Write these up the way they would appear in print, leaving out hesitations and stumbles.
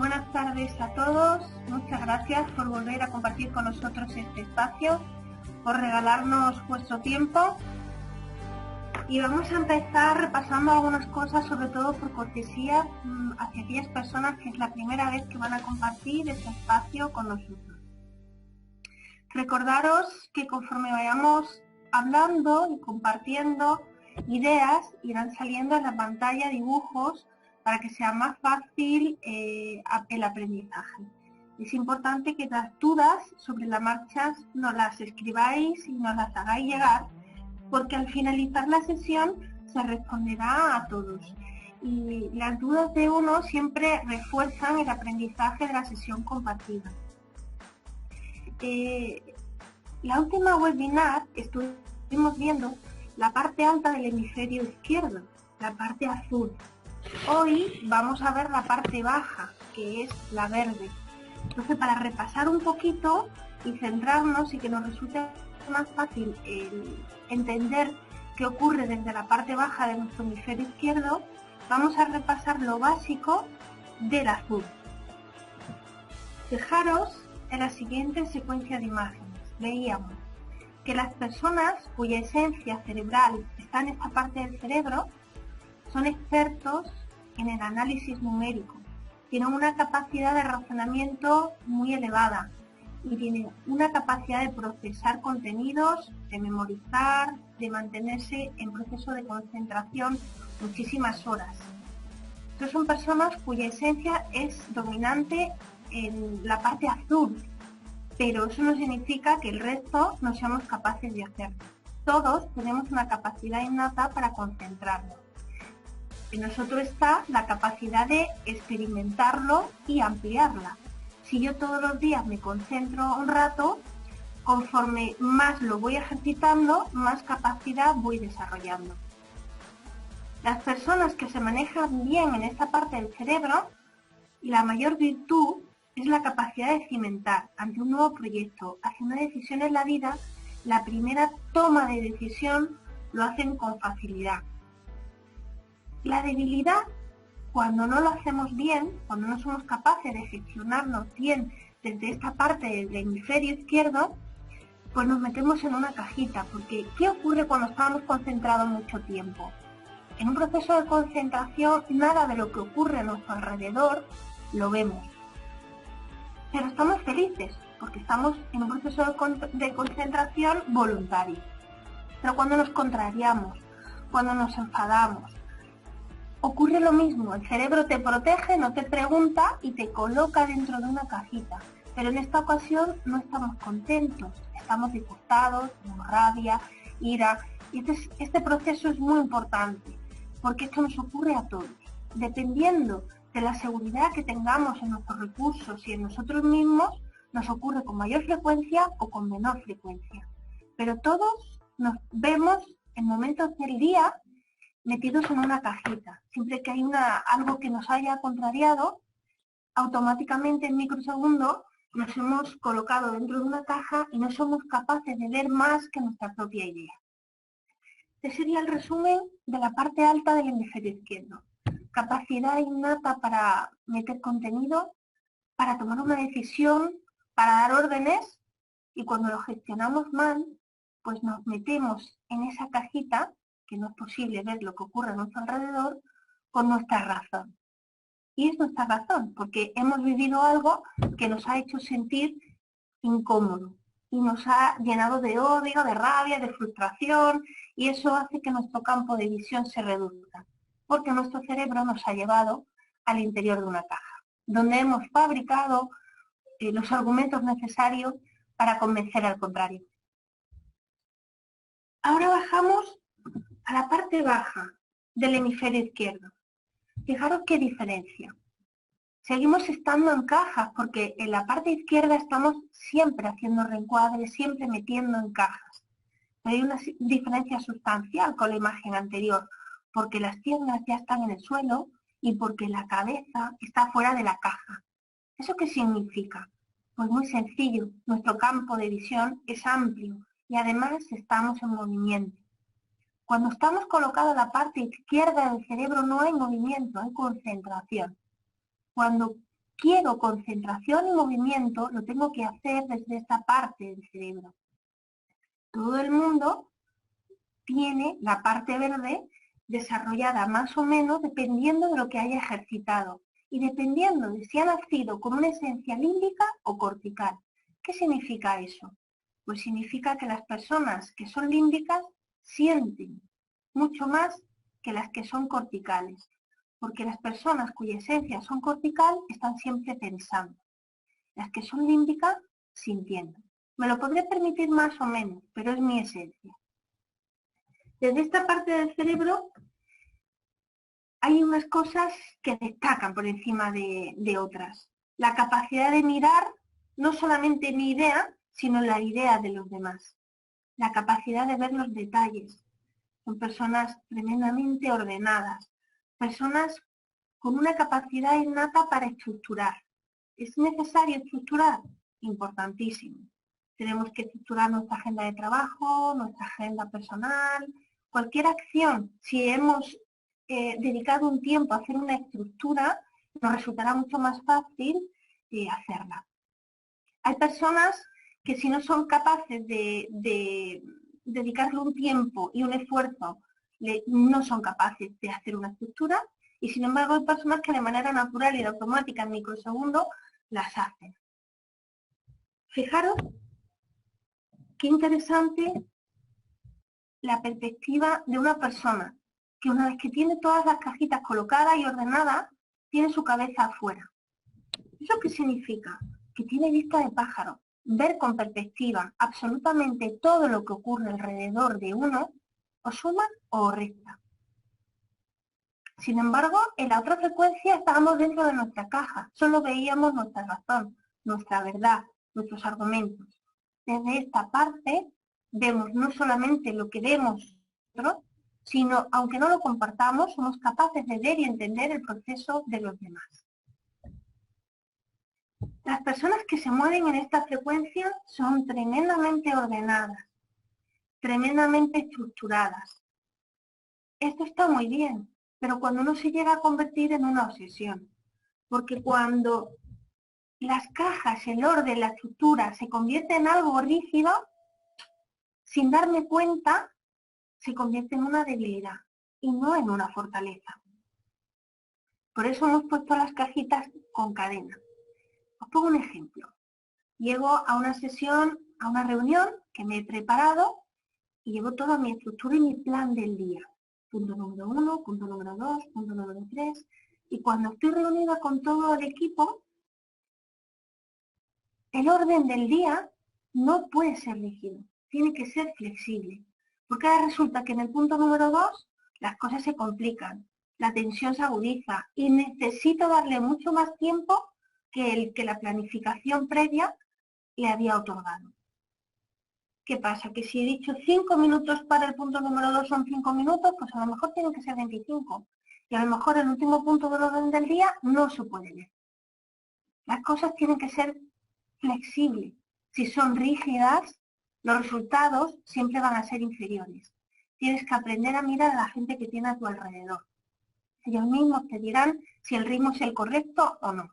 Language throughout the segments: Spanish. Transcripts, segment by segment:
Buenas tardes a todos, muchas gracias por volver a compartir con nosotros este espacio, por regalarnos vuestro tiempo. Y vamos a empezar repasando algunas cosas, sobre todo por cortesía hacia aquellas personas que es la primera vez que van a compartir este espacio con nosotros. Recordaros que conforme vayamos hablando y compartiendo ideas, irán saliendo en la pantalla dibujos para que sea más fácil el aprendizaje. Es importante que las dudas sobre la marcha nos las escribáis y nos las hagáis llegar, porque al finalizar la sesión se responderá a todos. Y las dudas de uno siempre refuerzan el aprendizaje de la sesión compartida. La última webinar estuvimos viendo la parte alta del hemisferio izquierdo, la parte azul. Hoy vamos a ver la parte baja, que es la verde. Entonces, para repasar un poquito y centrarnos y que nos resulte más fácil entender qué ocurre desde la parte baja de nuestro hemisferio izquierdo, vamos a repasar lo básico del azul. Fijaros en la siguiente secuencia de imágenes. Veíamos que las personas cuya esencia cerebral está en esta parte del cerebro son expertos en el análisis numérico, tienen una capacidad de razonamiento muy elevada y tienen una capacidad de procesar contenidos, de memorizar, de mantenerse en proceso de concentración muchísimas horas. Entonces son personas cuya esencia es dominante en la parte azul, pero eso no significa que el resto no seamos capaces de hacerlo. Todos tenemos una capacidad innata para concentrarnos. En nosotros está la capacidad de experimentarlo y ampliarla. Si yo todos los días me concentro un rato, conforme más lo voy ejercitando, más capacidad voy desarrollando. Las personas que se manejan bien en esta parte del cerebro, la mayor virtud es la capacidad de cimentar ante un nuevo proyecto, hacia una decisión en la vida, la primera toma de decisión lo hacen con facilidad. La debilidad, cuando no lo hacemos bien, cuando no somos capaces de gestionarnos bien desde esta parte del hemisferio izquierdo, pues nos metemos en una cajita, porque ¿qué ocurre cuando estamos concentrados mucho tiempo? En un proceso de concentración, nada de lo que ocurre a nuestro alrededor lo vemos. Pero estamos felices, porque estamos en un proceso de concentración voluntario. Pero cuando nos contrariamos, cuando nos enfadamos, ocurre lo mismo, el cerebro te protege, no te pregunta y te coloca dentro de una cajita. Pero en esta ocasión no estamos contentos, estamos disgustados, tenemos rabia, ira. Y este proceso es muy importante, porque esto nos ocurre a todos. Dependiendo de la seguridad que tengamos en nuestros recursos y en nosotros mismos, nos ocurre con mayor frecuencia o con menor frecuencia. Pero todos nos vemos en momentos del día metidos en una cajita. Siempre que hay algo que nos haya contrariado, automáticamente en microsegundos nos hemos colocado dentro de una caja y no somos capaces de ver más que nuestra propia idea. Este sería el resumen de la parte alta del hemisferio izquierdo. Capacidad innata para meter contenido, para tomar una decisión, para dar órdenes, y cuando lo gestionamos mal, pues nos metemos en esa cajita, que no es posible ver lo que ocurre a nuestro alrededor, con nuestra razón. Y es nuestra razón, porque hemos vivido algo que nos ha hecho sentir incómodo y nos ha llenado de odio, de rabia, de frustración, y eso hace que nuestro campo de visión se reduzca, porque nuestro cerebro nos ha llevado al interior de una caja, donde hemos fabricado los argumentos necesarios para convencer al contrario. Ahora bajamos a la parte baja del hemisferio izquierdo. Fijaros qué diferencia. Seguimos estando en cajas porque en la parte izquierda estamos siempre haciendo reencuadres, siempre metiendo en cajas. Pero hay una diferencia sustancial con la imagen anterior, porque las piernas ya están en el suelo y porque la cabeza está fuera de la caja. ¿Eso qué significa? Pues muy sencillo, nuestro campo de visión es amplio y además estamos en movimiento. Cuando estamos colocados en la parte izquierda del cerebro no hay movimiento, hay concentración. Cuando quiero concentración y movimiento, lo tengo que hacer desde esta parte del cerebro. Todo el mundo tiene la parte verde desarrollada más o menos dependiendo de lo que haya ejercitado y dependiendo de si ha nacido con una esencia límbica o cortical. ¿Qué significa eso? Pues significa que las personas que son límbicas sienten mucho más que las que son corticales, porque las personas cuya esencia son cortical están siempre pensando, las que son límbicas sintiendo. Me lo podré permitir más o menos, pero es mi esencia. Desde esta parte del cerebro hay unas cosas que destacan por encima de otras. La capacidad de mirar no solamente mi idea, sino la idea de los demás. La capacidad de ver los detalles. Son personas tremendamente ordenadas, personas con una capacidad innata para estructurar. ¿Es necesario estructurar? Importantísimo. Tenemos que estructurar nuestra agenda de trabajo, nuestra agenda personal, cualquier acción. Si hemos dedicado un tiempo a hacer una estructura, nos resultará mucho más fácil hacerla. Hay personas que si no son capaces de dedicarle un tiempo y un esfuerzo, no son capaces de hacer una estructura, y sin embargo hay personas que de manera natural y automática en microsegundos las hacen. Fijaros qué interesante la perspectiva de una persona que una vez que tiene todas las cajitas colocadas y ordenadas, tiene su cabeza afuera. ¿Eso qué significa? Que tiene vista de pájaro, ver con perspectiva absolutamente todo lo que ocurre alrededor de uno, o suma o resta. Sin embargo, en la otra frecuencia estábamos dentro de nuestra caja, solo veíamos nuestra razón, nuestra verdad, nuestros argumentos. Desde esta parte vemos no solamente lo que vemos nosotros, sino, aunque no lo compartamos, somos capaces de ver y entender el proceso de los demás. Las personas que se mueven en esta frecuencia son tremendamente ordenadas, tremendamente estructuradas. Esto está muy bien, pero cuando uno se llega a convertir en una obsesión, porque cuando las cajas, el orden, la estructura se convierte en algo rígido, sin darme cuenta, se convierte en una debilidad y no en una fortaleza. Por eso hemos puesto las cajitas con cadena. Os pongo un ejemplo. Llego a una sesión, a una reunión que me he preparado y llevo toda mi estructura y mi plan del día. Punto número 1, punto número 2, punto número 3. Y cuando estoy reunida con todo el equipo, el orden del día no puede ser rígido, tiene que ser flexible. Porque ahora resulta que en el punto número 2 las cosas se complican, la tensión se agudiza y necesito darle mucho más tiempo que la planificación previa le había otorgado. ¿Qué pasa? Que si he dicho 5 minutos para el punto número 2 son 5 minutos, pues a lo mejor tienen que ser 25. Y a lo mejor el último punto del orden del día no se puede ver. Las cosas tienen que ser flexibles. Si son rígidas, los resultados siempre van a ser inferiores. Tienes que aprender a mirar a la gente que tiene a tu alrededor. Ellos mismos te dirán si el ritmo es el correcto o no.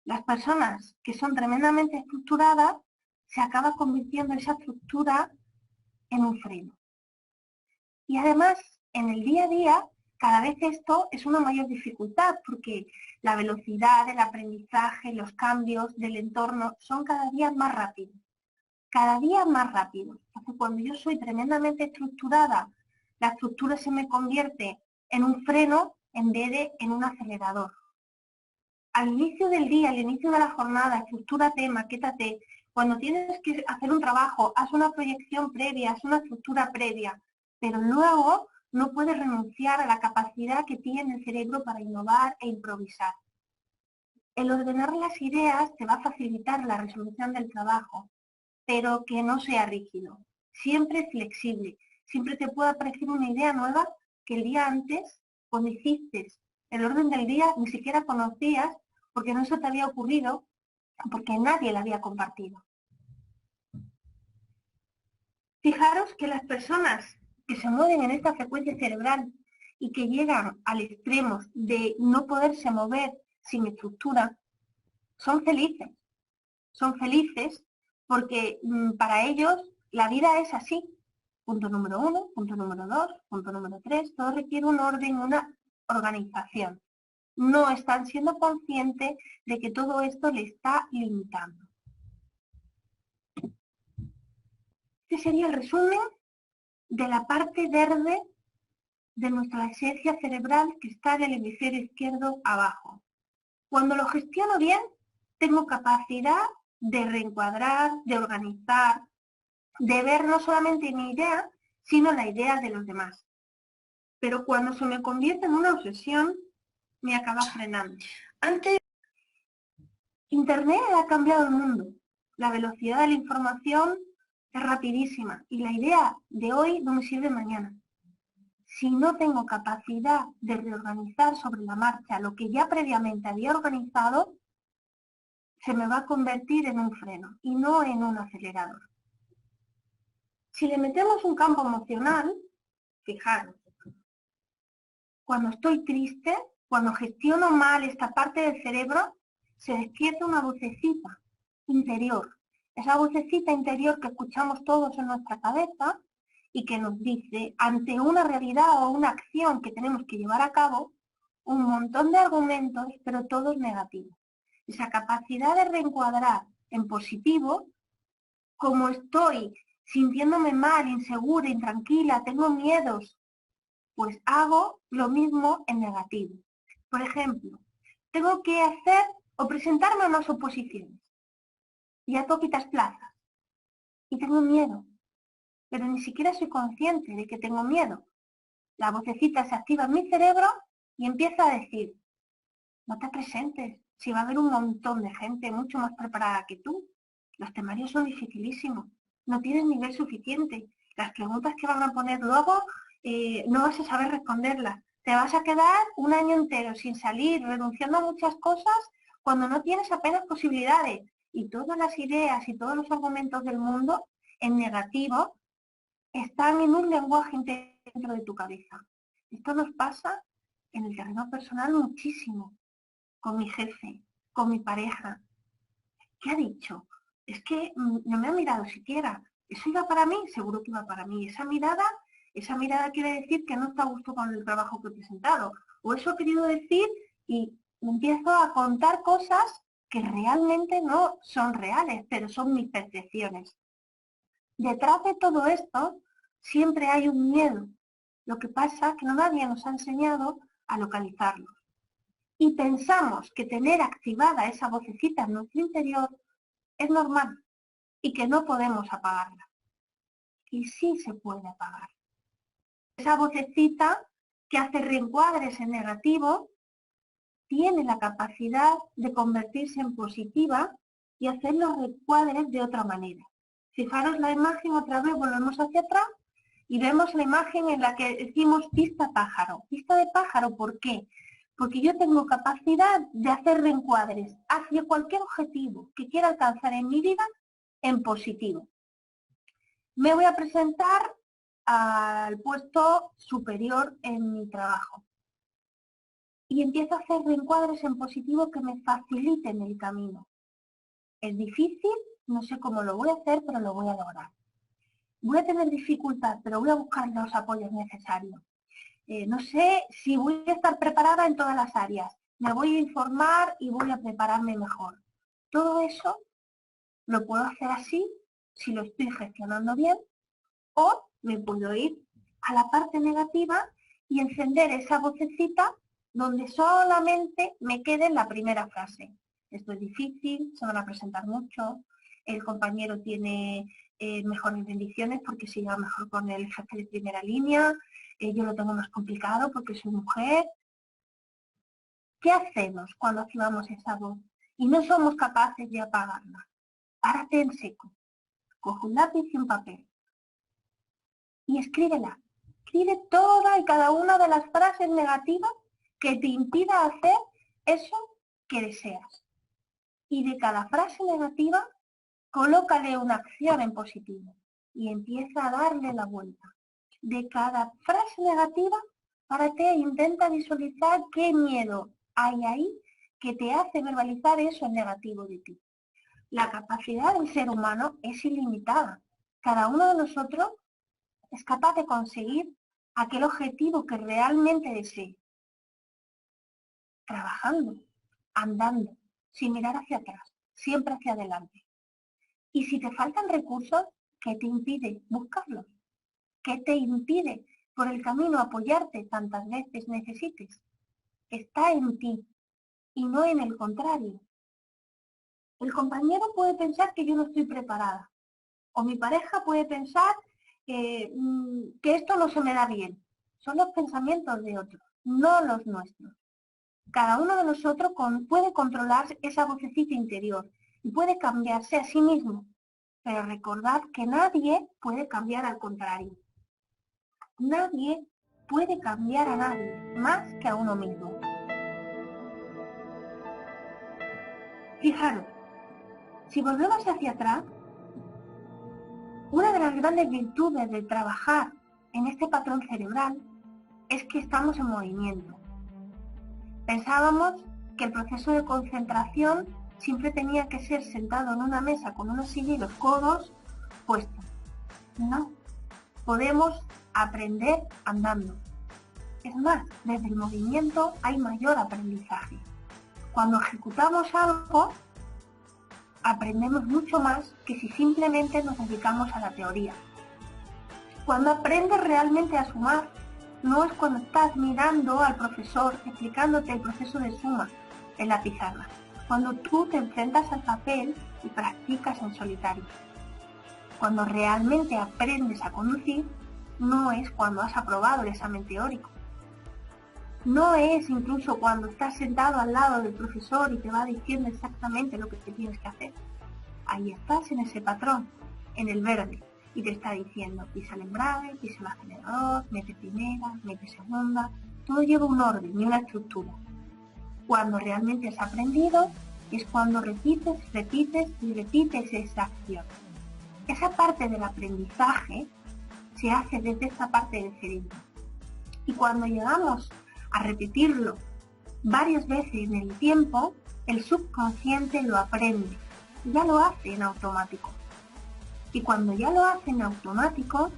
Las personas que son tremendamente estructuradas, se acaba convirtiendo esa estructura en un freno. Y además, en el día a día, cada vez esto es una mayor dificultad porque la velocidad del aprendizaje, los cambios del entorno son cada día más rápidos. Cada día más rápidos. Entonces, cuando yo soy tremendamente estructurada, la estructura se me convierte en un freno en vez de en un acelerador. Al inicio del día, al inicio de la jornada, estructúrate, maquétate. Cuando tienes que hacer un trabajo, haz una proyección previa, haz una estructura previa, pero luego no puedes renunciar a la capacidad que tiene el cerebro para innovar e improvisar. El ordenar las ideas te va a facilitar la resolución del trabajo, pero que no sea rígido, siempre flexible. Siempre te puede aparecer una idea nueva que el día antes, cuando hiciste el orden del día, ni siquiera conocías porque no se te había ocurrido, porque nadie la había compartido. Fijaros que las personas que se mueven en esta frecuencia cerebral y que llegan al extremo de no poderse mover sin estructura, son felices. Son felices porque para ellos la vida es así. Punto número 1, punto número 2, punto número 3. Todo requiere un orden, una organización. No están siendo conscientes de que todo esto le está limitando. Este sería el resumen de la parte verde de nuestra esencia cerebral que está en el hemisferio izquierdo abajo. Cuando lo gestiono bien, tengo capacidad de reencuadrar, de organizar, de ver no solamente mi idea, sino la idea de los demás. Pero cuando se me convierte en una obsesión, me acaba frenando. Antes, Internet ha cambiado el mundo. La velocidad de la información es rapidísima y la idea de hoy no me sirve mañana. Si no tengo capacidad de reorganizar sobre la marcha lo que ya previamente había organizado, se me va a convertir en un freno y no en un acelerador. Si le metemos un campo emocional, fijaros, cuando estoy triste, cuando gestiono mal esta parte del cerebro, se despierta una vocecita interior. Esa vocecita interior que escuchamos todos en nuestra cabeza y que nos dice, ante una realidad o una acción que tenemos que llevar a cabo, un montón de argumentos, pero todos negativos. Esa capacidad de reencuadrar en positivo, como estoy sintiéndome mal, insegura, intranquila, tengo miedos, pues hago lo mismo en negativo. Por ejemplo, tengo que hacer o presentarme a unas oposiciones y a poquitas plazas y tengo miedo, pero ni siquiera soy consciente de que tengo miedo. La vocecita se activa en mi cerebro y empieza a decir, no te presentes, si va a haber un montón de gente mucho más preparada que tú. Los temarios son dificilísimos, no tienes nivel suficiente. Las preguntas que van a poner luego no vas a saber responderlas. Te vas a quedar un año entero sin salir, renunciando a muchas cosas cuando no tienes apenas posibilidades. Y todas las ideas y todos los argumentos del mundo en negativo están en un lenguaje dentro de tu cabeza. Esto nos pasa en el terreno personal muchísimo. Con mi jefe, con mi pareja. ¿Qué ha dicho? Es que no me ha mirado siquiera. ¿Eso iba para mí? Seguro que iba para mí. Esa mirada quiere decir que no está a gusto con el trabajo que he presentado. O eso ha querido decir y empiezo a contar cosas que realmente no son reales, pero son mis percepciones. Detrás de todo esto siempre hay un miedo. Lo que pasa es que nadie nos ha enseñado a localizarlo. Y pensamos que tener activada esa vocecita en nuestro interior es normal y que no podemos apagarla. Y sí se puede apagar. Esa vocecita que hace reencuadres en negativo tiene la capacidad de convertirse en positiva y hacer los reencuadres de otra manera. Fijaros la imagen otra vez, volvemos hacia atrás y vemos la imagen en la que decimos pista pájaro. Pista de pájaro, ¿por qué? Porque yo tengo capacidad de hacer reencuadres hacia cualquier objetivo que quiera alcanzar en mi vida en positivo. Me voy a presentar al puesto superior en mi trabajo y empiezo a hacer reencuadres en positivo que me faciliten el camino. Es difícil, no sé cómo lo voy a hacer, pero lo voy a lograr. Voy a tener dificultad, pero voy a buscar los apoyos necesarios. No sé si voy a estar preparada en todas las áreas. Me voy a informar y voy a prepararme mejor. Todo eso lo puedo hacer así, si lo estoy gestionando bien, o me puedo ir a la parte negativa y encender esa vocecita donde solamente me quede la primera frase. Esto es difícil, se van a presentar mucho, el compañero tiene mejores bendiciones porque se lleva mejor con el jefe de primera línea, yo lo tengo más complicado porque soy mujer. ¿Qué hacemos cuando activamos esa voz y no somos capaces de apagarla? Párate en seco, coge un lápiz y un papel y escríbela. Escribe toda y cada una de las frases negativas que te impida hacer eso que deseas. Y de cada frase negativa, colócale una acción en positivo y empieza a darle la vuelta. De cada frase negativa, párate e intenta visualizar qué miedo hay ahí que te hace verbalizar eso negativo de ti. La capacidad del ser humano es ilimitada. Cada uno de nosotros es capaz de conseguir aquel objetivo que realmente desee. Trabajando, andando, sin mirar hacia atrás, siempre hacia adelante. Y si te faltan recursos, ¿qué te impide buscarlos? ¿Qué te impide por el camino apoyarte tantas veces necesites? Está en ti y no en el contrario. El compañero puede pensar que yo no estoy preparada, o mi pareja puede pensar que esto no se me da bien. Son los pensamientos de otros, no los nuestros. Cada uno de nosotros puede controlar esa vocecita interior y puede cambiarse a sí mismo. Pero recordad que nadie puede cambiar al contrario. Nadie puede cambiar a nadie más que a uno mismo. Fijaros, si volvemos hacia atrás, una de las grandes virtudes de trabajar en este patrón cerebral es que estamos en movimiento. Pensábamos que el proceso de concentración siempre tenía que ser sentado en una mesa con una silla y los codos puestos. No, podemos aprender andando. Es más, desde el movimiento hay mayor aprendizaje. Cuando ejecutamos algo, aprendemos mucho más que si simplemente nos dedicamos a la teoría. Cuando aprendes realmente a sumar, no es cuando estás mirando al profesor explicándote el proceso de suma en la pizarra. Cuando tú te enfrentas al papel y practicas en solitario. Cuando realmente aprendes a conducir, no es cuando has aprobado el examen teórico. No es incluso cuando estás sentado al lado del profesor y te va diciendo exactamente lo que te tienes que hacer. Ahí estás en ese patrón, en el verde, y te está diciendo pisa el embrague, pisa el acelerador, mete primera, mete segunda. Todo lleva un orden y una estructura. Cuando realmente has aprendido es cuando repites esa acción. Esa parte del aprendizaje se hace desde esta parte del cerebro. Y cuando llegamos a repetirlo varias veces en el tiempo, el subconsciente lo aprende. Ya lo hace en automático. Y cuando ya lo hace en automático,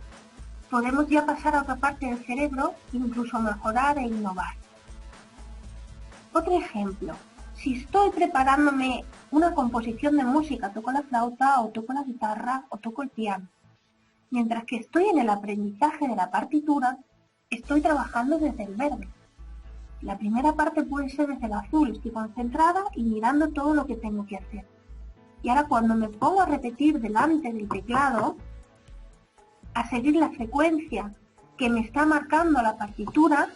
podemos ya pasar a otra parte del cerebro, incluso mejorar e innovar. Otro ejemplo, si estoy preparándome una composición de música, toco la flauta o toco la guitarra o toco el piano. Mientras que estoy en el aprendizaje de la partitura, estoy trabajando desde el verde. La primera parte puede ser desde el azul, estoy concentrada y mirando todo lo que tengo que hacer. Y ahora cuando me pongo a repetir delante del teclado, a seguir la frecuencia que me está marcando la partitura,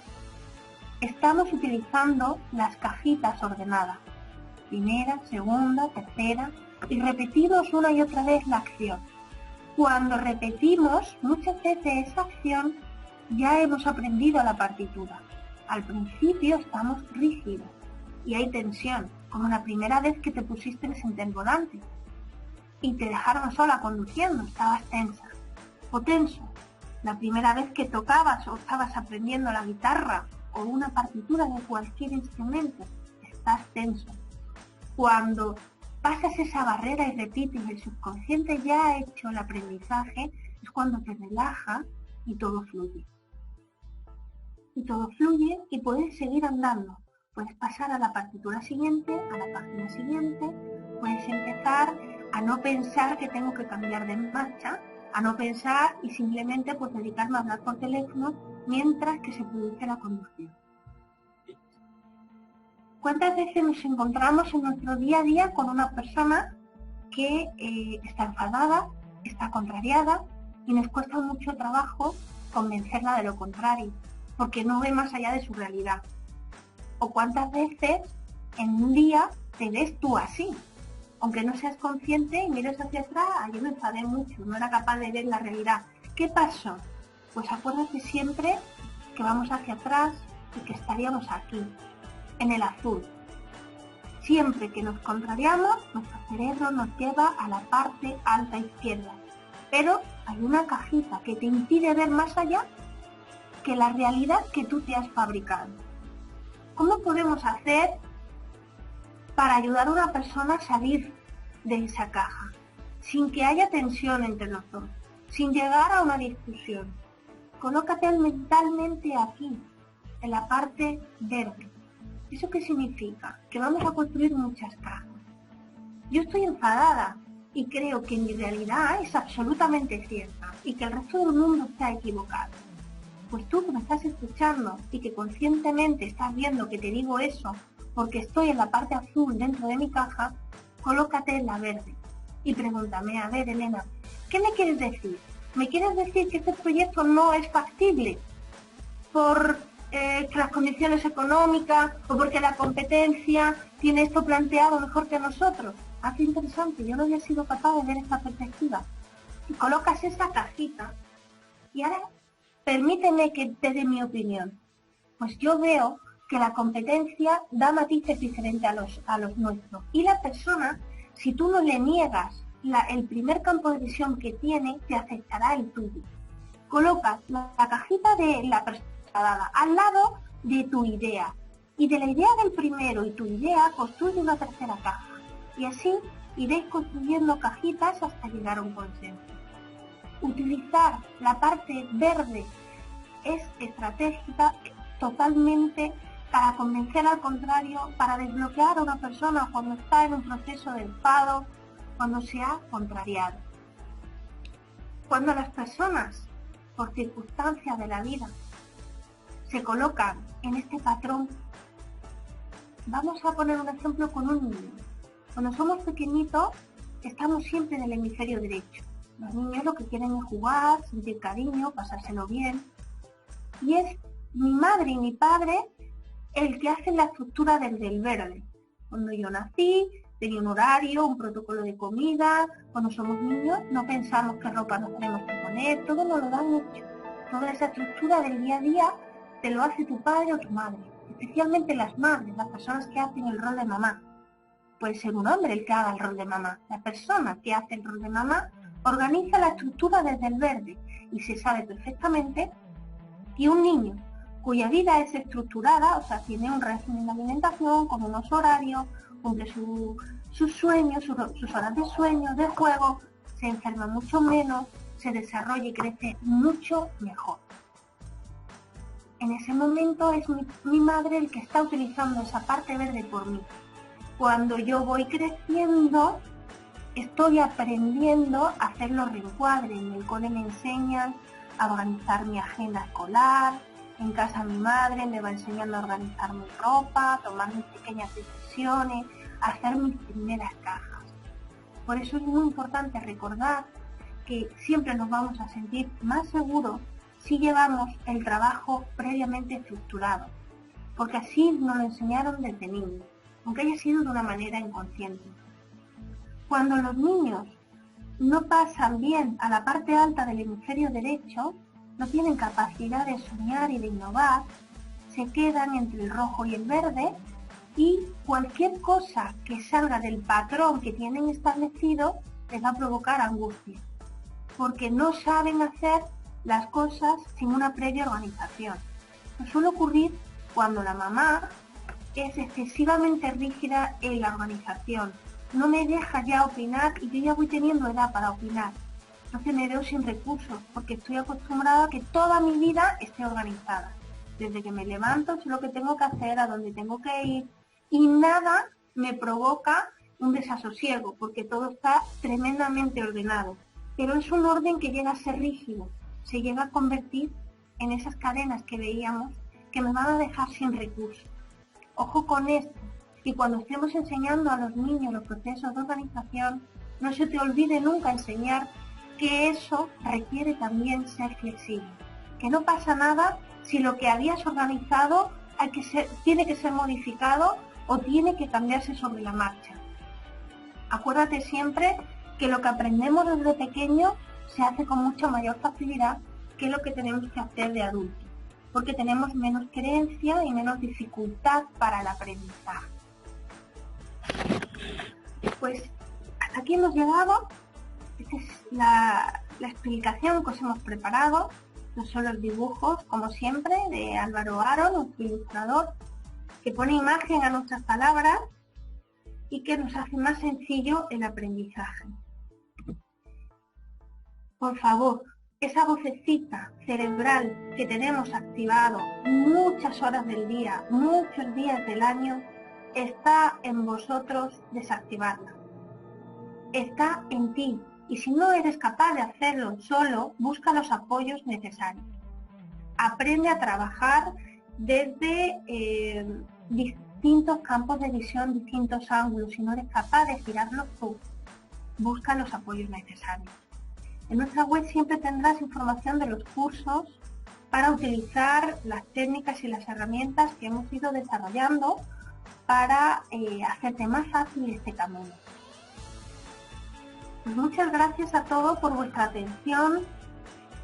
estamos utilizando las cajitas ordenadas. Primera, segunda, tercera, y repetimos una y otra vez la acción. Cuando repetimos muchas veces esa acción, ya hemos aprendido la partitura. Al principio estamos rígidos y hay tensión, como la primera vez que te pusiste en el volante y te dejaron sola conduciendo, estabas tensa o tenso. La primera vez que tocabas o estabas aprendiendo la guitarra o una partitura de cualquier instrumento, estás tenso. Cuando pasas esa barrera y repites, el subconsciente ya ha hecho el aprendizaje, es cuando te relaja y todo fluye. Y todo fluye y puedes seguir andando. Puedes pasar a la partitura siguiente, a la página siguiente, puedes empezar a no pensar que tengo que cambiar de marcha, a no pensar y simplemente pues dedicarme a hablar por teléfono mientras que se produce la conducción. ¿Cuántas veces nos encontramos en nuestro día a día con una persona que está enfadada, está contrariada y nos cuesta mucho trabajo convencerla de lo contrario, porque no ve más allá de su realidad? ¿O cuántas veces en un día te ves tú así? Aunque no seas consciente y mires hacia atrás, yo me enfadé mucho, no era capaz de ver la realidad. ¿Qué pasó? Pues acuérdate siempre que vamos hacia atrás y que estaríamos aquí, en el azul. Siempre que nos contrariamos, nuestro cerebro nos lleva a la parte alta izquierda. Pero hay una cajita que te impide ver más allá que la realidad que tú te has fabricado. ¿Cómo podemos hacer para ayudar a una persona a salir de esa caja, sin que haya tensión entre los dos, sin llegar a una discusión. Colócate mentalmente aquí, en la parte verde. ¿Eso qué significa? Que vamos a construir muchas cajas. Yo estoy enfadada y creo que mi realidad es absolutamente cierta y que el resto del mundo está equivocado. Pues tú que me estás escuchando y que conscientemente estás viendo que te digo eso porque estoy en la parte azul dentro de mi caja, colócate en la verde y pregúntame, a ver, Elena, ¿qué me quieres decir? ¿Me quieres decir que este proyecto no es factible por que las condiciones económicas o porque la competencia tiene esto planteado mejor que nosotros? Ah, qué interesante, yo no había sido capaz de ver esta perspectiva. Y colocas esa cajita y ahora permíteme que te dé mi opinión. Pues yo veo que la competencia da matices diferentes a los nuestros. Y la persona, si tú no le niegas el primer campo de visión que tiene, te aceptará el tuyo. Colocas la cajita de la persona dada al lado de tu idea. Y de la idea del primero y tu idea construye una tercera caja. Y así iréis construyendo cajitas hasta llegar a un consenso. Utilizar la parte verde es estratégica totalmente para convencer al contrario, para desbloquear a una persona cuando está en un proceso de enfado, cuando se ha contrariado. Cuando las personas, por circunstancias de la vida, se colocan en este patrón, vamos a poner un ejemplo con un niño. Cuando somos pequeñitos, estamos siempre en el hemisferio derecho. Los niños lo que quieren es jugar, sentir cariño, pasárselo bien. Y es mi madre y mi padre el que hacen la estructura desde el verde. Cuando yo nací, tenía un horario, un protocolo de comida. Cuando somos niños, no pensamos qué ropa nos tenemos que poner. Todo nos lo dan hecho. Toda esa estructura del día a día te lo hace tu padre o tu madre. Especialmente las madres, las personas que hacen el rol de mamá. Puede ser un hombre el que haga el rol de mamá. La persona que hace el rol de mamá organiza la estructura desde el verde y se sabe perfectamente que un niño cuya vida es estructurada, o sea, tiene un régimen de alimentación, con unos horarios, cumple sus sueños, sus horas de sueño, de juego, se enferma mucho menos, se desarrolla y crece mucho mejor. En ese momento es mi madre el que está utilizando esa parte verde por mí. Cuando yo voy creciendo, estoy aprendiendo a hacer los reencuadres. En el cole me enseñan a organizar mi agenda escolar, en casa mi madre me va enseñando a organizar mi ropa, a tomar mis pequeñas decisiones, a hacer mis primeras cajas. Por eso es muy importante recordar que siempre nos vamos a sentir más seguros si llevamos el trabajo previamente estructurado, porque así nos lo enseñaron desde niños, aunque haya sido de una manera inconsciente. Cuando los niños no pasan bien a la parte alta del hemisferio derecho, no tienen capacidad de soñar y de innovar, se quedan entre el rojo y el verde y cualquier cosa que salga del patrón que tienen establecido les va a provocar angustia, porque no saben hacer las cosas sin una previa organización. Eso suele ocurrir cuando la mamá es excesivamente rígida en la organización, no me deja ya opinar y yo ya voy teniendo edad para opinar. Entonces me veo sin recursos porque estoy acostumbrada a que toda mi vida esté organizada. Desde que me levanto sé lo que tengo que hacer, a dónde tengo que ir y nada me provoca un desasosiego porque todo está tremendamente ordenado. Pero es un orden que llega a ser rígido, se llega a convertir en esas cadenas que veíamos que me van a dejar sin recursos. Ojo con esto. Y cuando estemos enseñando a los niños los procesos de organización, no se te olvide nunca enseñar que eso requiere también ser flexible. Que no pasa nada si lo que habías organizado tiene que ser modificado o tiene que cambiarse sobre la marcha. Acuérdate siempre que lo que aprendemos desde pequeño se hace con mucha mayor facilidad que lo que tenemos que hacer de adultos, porque tenemos menos creencia y menos dificultad para el aprendizaje. Pues hasta aquí hemos llegado. Esta es la explicación que os hemos preparado. Estos son los dibujos, como siempre, de Álvaro Aro, nuestro ilustrador, que pone imagen a nuestras palabras y que nos hace más sencillo el aprendizaje. Por favor, esa vocecita cerebral que tenemos activado muchas horas del día, muchos días del año, está en vosotros desactivarla. Está en ti. Y si no eres capaz de hacerlo solo, busca los apoyos necesarios. Aprende a trabajar desde distintos campos de visión, distintos ángulos. Si no eres capaz de girarlos tú, busca los apoyos necesarios. En nuestra web siempre tendrás información de los cursos para utilizar las técnicas y las herramientas que hemos ido desarrollando para hacerte más fácil este camino. Pues muchas gracias a todos por vuestra atención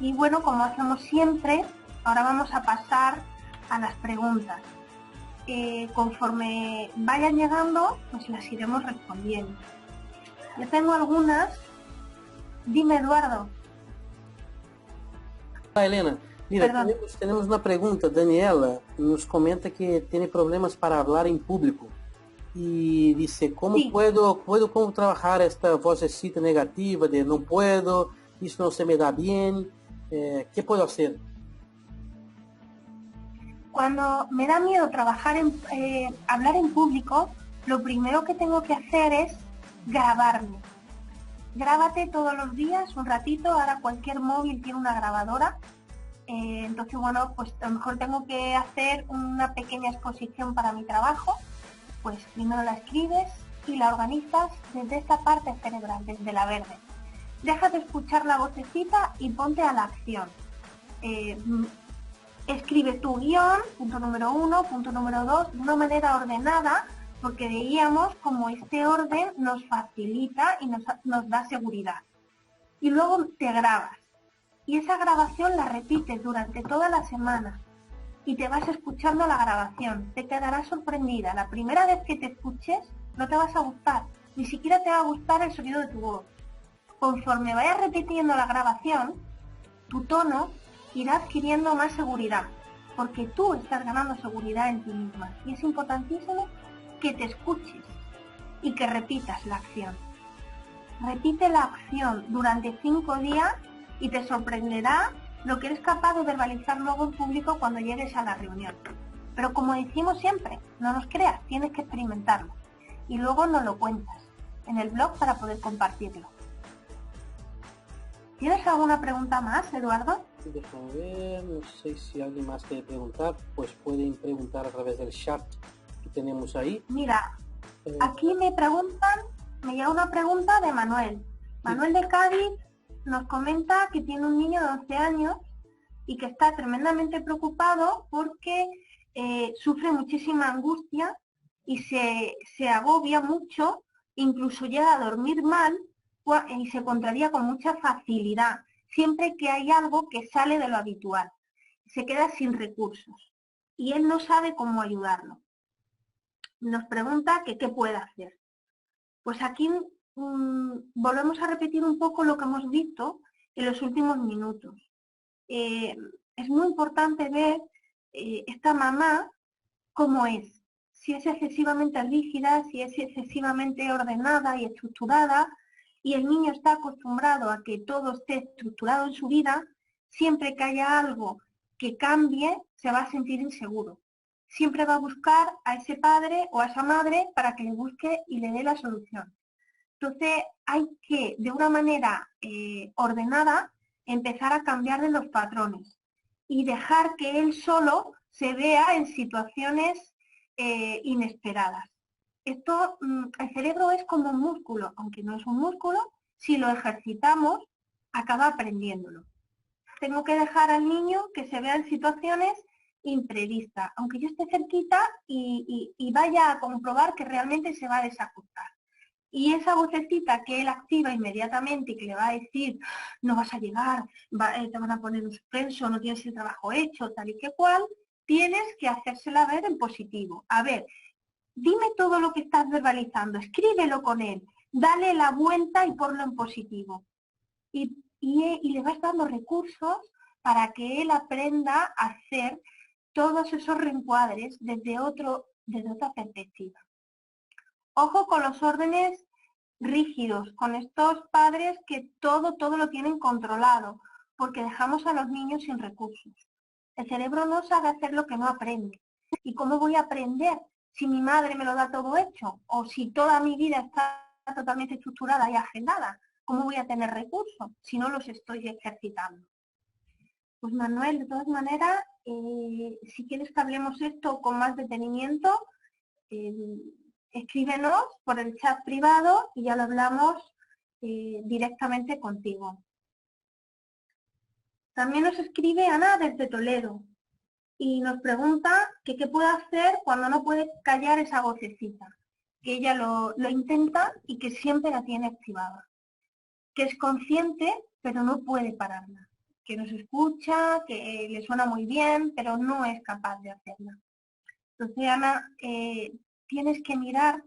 y bueno, como hacemos siempre, ahora vamos a pasar a las preguntas. Conforme vayan llegando, pues las iremos respondiendo. Yo tengo algunas. Dime, Eduardo. Hola, Elena. Mira, tenemos una pregunta. Daniela nos comenta que tiene problemas para hablar en público. Y dice, ¿cómo puedo trabajar esta vocecita negativa de no puedo, eso no se me da bien? ¿Qué puedo hacer? Cuando me da miedo hablar en público, lo primero que tengo que hacer es grabarme. Grábate todos los días un ratito, ahora cualquier móvil tiene una grabadora, entonces bueno, pues a lo mejor tengo que hacer una pequeña exposición para mi trabajo, pues primero la escribes y la organizas desde esta parte cerebral, desde la verde. Deja de escuchar la vocecita y ponte a la acción. Escribe tu guión, punto número 1, punto número 2, de una manera ordenada, porque veíamos como este orden nos facilita y nos da seguridad. Y luego te grabas. Y esa grabación la repites durante toda la semana. Y te vas escuchando la grabación. Te quedarás sorprendida. La primera vez que te escuches no te vas a gustar. Ni siquiera te va a gustar el sonido de tu voz. Conforme vayas repitiendo la grabación, tu tono irá adquiriendo más seguridad. Porque tú estás ganando seguridad en ti misma. Y es importantísimo que te escuches y que repitas la acción. Repite la acción durante 5 días y te sorprenderá lo que eres capaz de verbalizar luego en público cuando llegues a la reunión. Pero como decimos siempre, no nos creas, tienes que experimentarlo. Y luego nos lo cuentas en el blog para poder compartirlo. ¿Tienes alguna pregunta más, Eduardo? Déjame ver, no sé si alguien más quiere preguntar, pues pueden preguntar a través del chat que tenemos ahí. Mira, aquí me llega una pregunta de Manuel. Manuel de Cádiz nos comenta que tiene un niño de 11 años y que está tremendamente preocupado porque sufre muchísima angustia y se agobia mucho, incluso llega a dormir mal y se contraría con mucha facilidad, siempre que hay algo que sale de lo habitual. Se queda sin recursos y él no sabe cómo ayudarlo. Nos pregunta que qué puede hacer. Pues aquí volvemos a repetir un poco lo que hemos visto en los últimos minutos. Es muy importante ver esta mamá cómo es. Si es excesivamente rígida, si es excesivamente ordenada y estructurada, y el niño está acostumbrado a que todo esté estructurado en su vida, siempre que haya algo que cambie, se va a sentir inseguro. Siempre va a buscar a ese padre o a esa madre para que le busque y le dé la solución. Entonces hay que, de una manera ordenada, empezar a cambiarle los patrones y dejar que él solo se vea en situaciones inesperadas. Esto, el cerebro es como un músculo, aunque no es un músculo, si lo ejercitamos, acaba aprendiéndolo. Tengo que dejar al niño que se vea en situaciones imprevistas, aunque yo esté cerquita y vaya a comprobar que realmente se va a desajustar. Y esa vocecita que él activa inmediatamente y que le va a decir, no vas a llegar, te van a poner un suspenso, no tienes el trabajo hecho, tal y que cual, tienes que hacérsela ver en positivo. A ver, dime todo lo que estás verbalizando, escríbelo con él, dale la vuelta y ponlo en positivo. Y le vas dando recursos para que él aprenda a hacer todos esos reencuadres desde otra perspectiva. Ojo con los órdenes rígidos, con estos padres que todo lo tienen controlado, porque dejamos a los niños sin recursos. El cerebro no sabe hacer lo que no aprende. ¿Y cómo voy a aprender si mi madre me lo da todo hecho? O si toda mi vida está totalmente estructurada y agendada. ¿Cómo voy a tener recursos si no los estoy ejercitando? Pues Manuel, de todas maneras, si quieres que hablemos esto con más detenimiento, escríbenos por el chat privado y ya lo hablamos directamente contigo. También nos escribe Ana desde Toledo y nos pregunta que qué puede hacer cuando no puede callar esa vocecita, que ella lo intenta y que siempre la tiene activada, que es consciente pero no puede pararla, que nos escucha, que le suena muy bien, pero no es capaz de hacerla. Entonces, Ana, tienes que mirar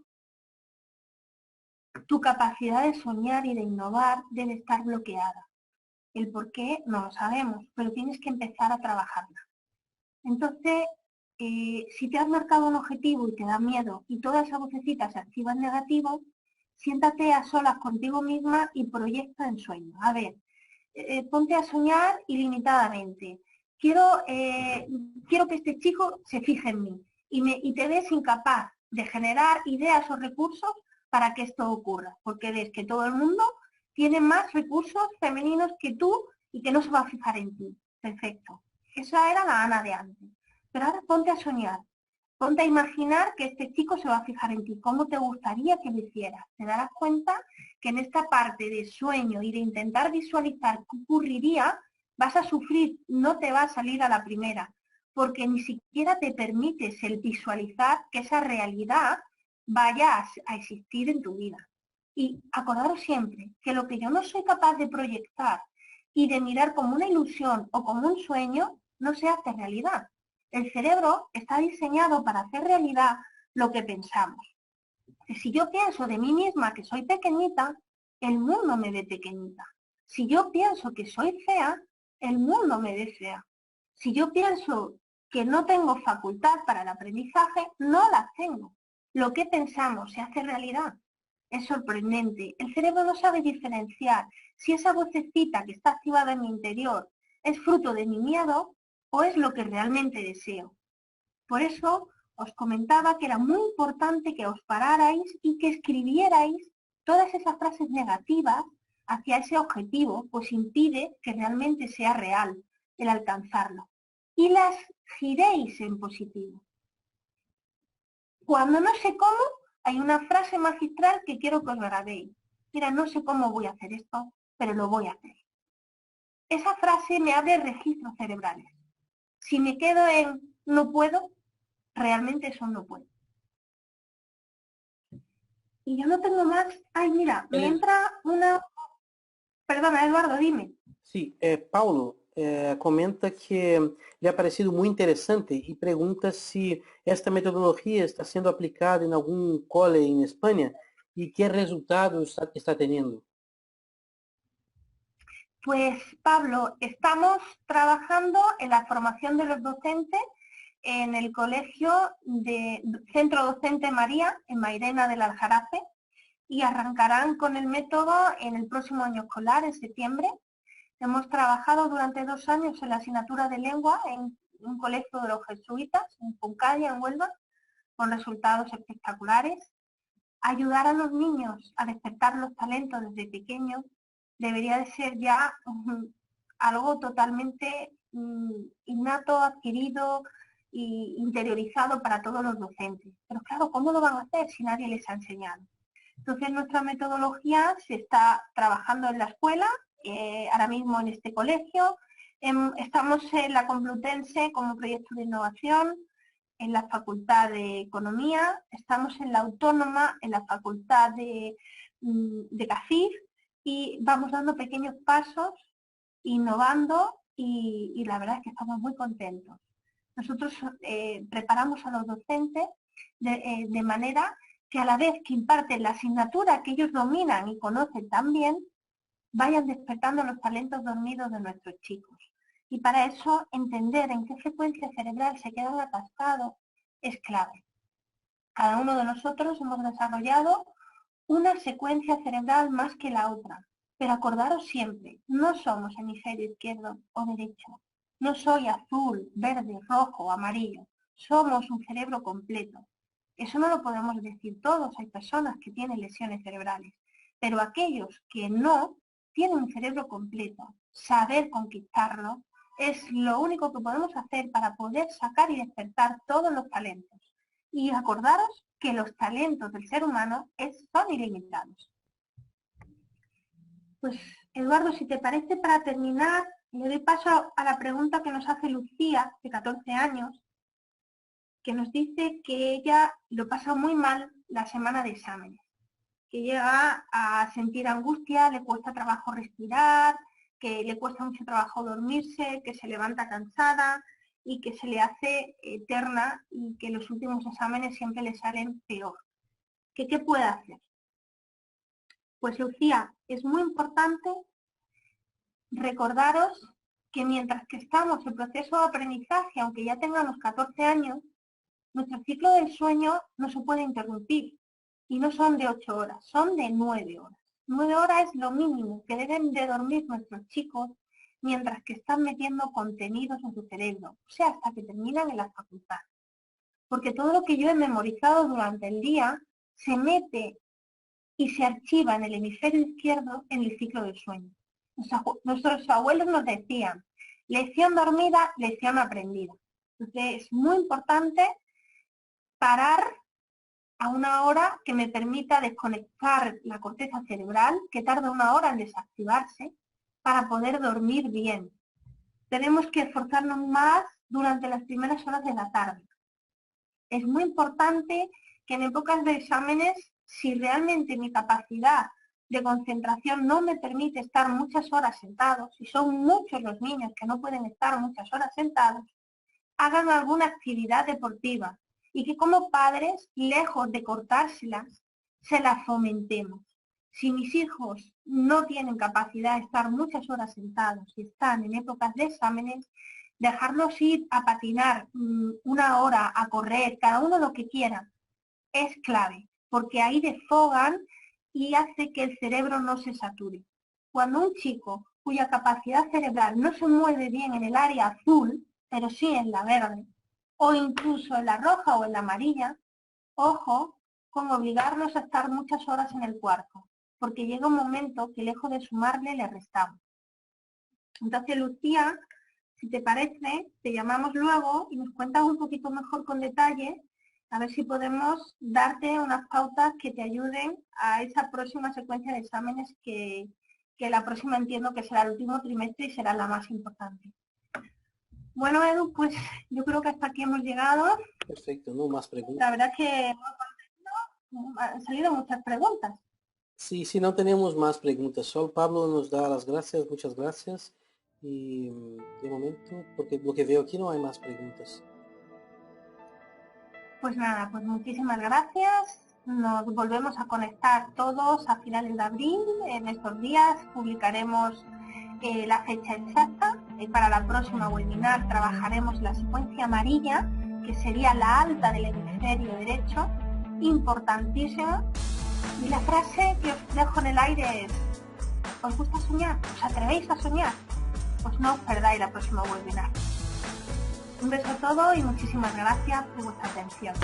tu capacidad de soñar y de innovar debe estar bloqueada. El por qué no lo sabemos, pero tienes que empezar a trabajarla. Entonces, si te has marcado un objetivo y te da miedo y toda esa vocecita se activa en negativo, siéntate a solas contigo misma y proyecta en sueño. A ver, ponte a soñar ilimitadamente. Quiero que este chico se fije en mí y te ves incapaz de generar ideas o recursos para que esto ocurra, porque ves que todo el mundo tiene más recursos femeninos que tú y que no se va a fijar en ti. Perfecto. Esa era la Ana de antes. Pero ahora ponte a soñar. Ponte a imaginar que este chico se va a fijar en ti. ¿Cómo te gustaría que lo hicieras? Te darás cuenta que en esta parte de sueño y de intentar visualizar qué ocurriría, vas a sufrir, no te va a salir a la primera, porque ni siquiera te permites el visualizar que esa realidad vaya a existir en tu vida. Y acordaros siempre que lo que yo no soy capaz de proyectar y de mirar como una ilusión o como un sueño, no se hace realidad. El cerebro está diseñado para hacer realidad lo que pensamos. Si yo pienso de mí misma que soy pequeñita, el mundo me ve pequeñita. Si yo pienso que soy fea, el mundo me ve fea. Si yo pienso que no tengo facultad para el aprendizaje, no la tengo. Lo que pensamos se hace realidad. Es sorprendente. El cerebro no sabe diferenciar si esa vocecita que está activada en mi interior es fruto de mi miedo o es lo que realmente deseo. Por eso os comentaba que era muy importante que os pararais y que escribierais todas esas frases negativas hacia ese objetivo, pues impide que realmente sea real el alcanzarlo. Y las giréis en positivo. Cuando no sé cómo, hay una frase magistral que quiero que os grabéis. Mira, no sé cómo voy a hacer esto, pero lo voy a hacer. Esa frase me abre registros cerebrales. Si me quedo en no puedo, realmente eso no puedo. Y yo no tengo más. Ay, mira, me entra una... Perdona, Eduardo, dime. Sí, Paulo comenta que le ha parecido muy interesante y pregunta si esta metodología está siendo aplicada en algún cole en España y qué resultados está teniendo. Pues, Pablo, estamos trabajando en la formación de los docentes en el colegio de Centro Docente María, en Mairena del Aljarafe, y arrancarán con el método en el próximo año escolar, en septiembre. Hemos trabajado durante 2 años en la asignatura de lengua en un colegio de los jesuitas, en Puncalla, en Huelva, con resultados espectaculares. Ayudar a los niños a despertar los talentos desde pequeños debería de ser ya algo totalmente innato, adquirido e interiorizado para todos los docentes. Pero claro, ¿cómo lo van a hacer si nadie les ha enseñado? Entonces nuestra metodología se está trabajando en la escuela, ahora mismo en este colegio. Estamos en la Complutense como proyecto de innovación, en la Facultad de Economía, estamos en la Autónoma, en la Facultad de CACIF, y vamos dando pequeños pasos, innovando, y la verdad es que estamos muy contentos. Nosotros preparamos a los docentes de manera que a la vez que imparten la asignatura que ellos dominan y conocen tan bien, vayan despertando los talentos dormidos de nuestros chicos. Y para eso, entender en qué frecuencia cerebral se quedan atascados es clave. Cada uno de nosotros hemos desarrollado una secuencia cerebral más que la otra. Pero acordaros siempre, no somos hemisferio izquierdo o derecho. No soy azul, verde, rojo o amarillo. Somos un cerebro completo. Eso no lo podemos decir todos. Hay personas que tienen lesiones cerebrales. Pero aquellos que no tienen un cerebro completo, saber conquistarlo, es lo único que podemos hacer para poder sacar y despertar todos los talentos. Y acordaros que los talentos del ser humano son ilimitados. Pues, Eduardo, si te parece, para terminar, le doy paso a la pregunta que nos hace Lucía, de 14 años, que nos dice que ella lo pasa muy mal la semana de exámenes, que llega a sentir angustia, le cuesta trabajo respirar, que le cuesta mucho trabajo dormirse, que se levanta cansada y que se le hace eterna y que los últimos exámenes siempre le salen peor. ¿Qué puede hacer? Pues, Lucía, es muy importante recordaros que mientras que estamos en proceso de aprendizaje, aunque ya tengamos 14 años, nuestro ciclo del sueño no se puede interrumpir. Y no son de 8 horas, son de 9 horas. 9 horas es lo mínimo que deben de dormir nuestros chicos mientras que están metiendo contenidos en su cerebro, o sea, hasta que terminan en la facultad. Porque todo lo que yo he memorizado durante el día se mete y se archiva en el hemisferio izquierdo en el ciclo del sueño. Nuestros abuelos nos decían, lección dormida, lección aprendida. Entonces es muy importante parar a una hora que me permita desconectar la corteza cerebral, que tarda 1 hora en desactivarse, para poder dormir bien. Tenemos que esforzarnos más durante las primeras horas de la tarde. Es muy importante que en épocas de exámenes, si realmente mi capacidad de concentración no me permite estar muchas horas sentados, y son muchos los niños que no pueden estar muchas horas sentados, hagan alguna actividad deportiva y que como padres, lejos de cortárselas, se las fomentemos. Si mis hijos no tienen capacidad de estar muchas horas sentados y están en épocas de exámenes, dejarlos ir a patinar 1 hora, a correr, cada uno lo que quiera, es clave, porque ahí desfogan y hace que el cerebro no se sature. Cuando un chico cuya capacidad cerebral no se mueve bien en el área azul, pero sí en la verde, o incluso en la roja o en la amarilla, ojo con obligarlos a estar muchas horas en el cuarto, porque llega un momento que lejos de sumarle le restamos. Entonces, Lucía, si te parece, te llamamos luego y nos cuentas un poquito mejor con detalle, a ver si podemos darte unas pautas que te ayuden a esa próxima secuencia de exámenes que la próxima entiendo que será el último trimestre y será la más importante. Bueno, Edu, pues yo creo que hasta aquí hemos llegado. Perfecto, no más preguntas. La verdad es que han salido muchas preguntas. Sí, no tenemos más preguntas. Solo Pablo nos da las gracias, muchas gracias. Y de momento, porque lo que veo aquí no hay más preguntas. Pues nada, pues muchísimas gracias. Nos volvemos a conectar todos a finales de abril. En estos días publicaremos la fecha exacta. Para la próxima webinar trabajaremos la secuencia amarilla, que sería la alta del hemisferio derecho, importantísima. Y la frase que os dejo en el aire es: ¿os gusta soñar? ¿Os atrevéis a soñar? Pues no os perdáis la próxima webinar. Un beso a todos y muchísimas gracias por vuestra atención.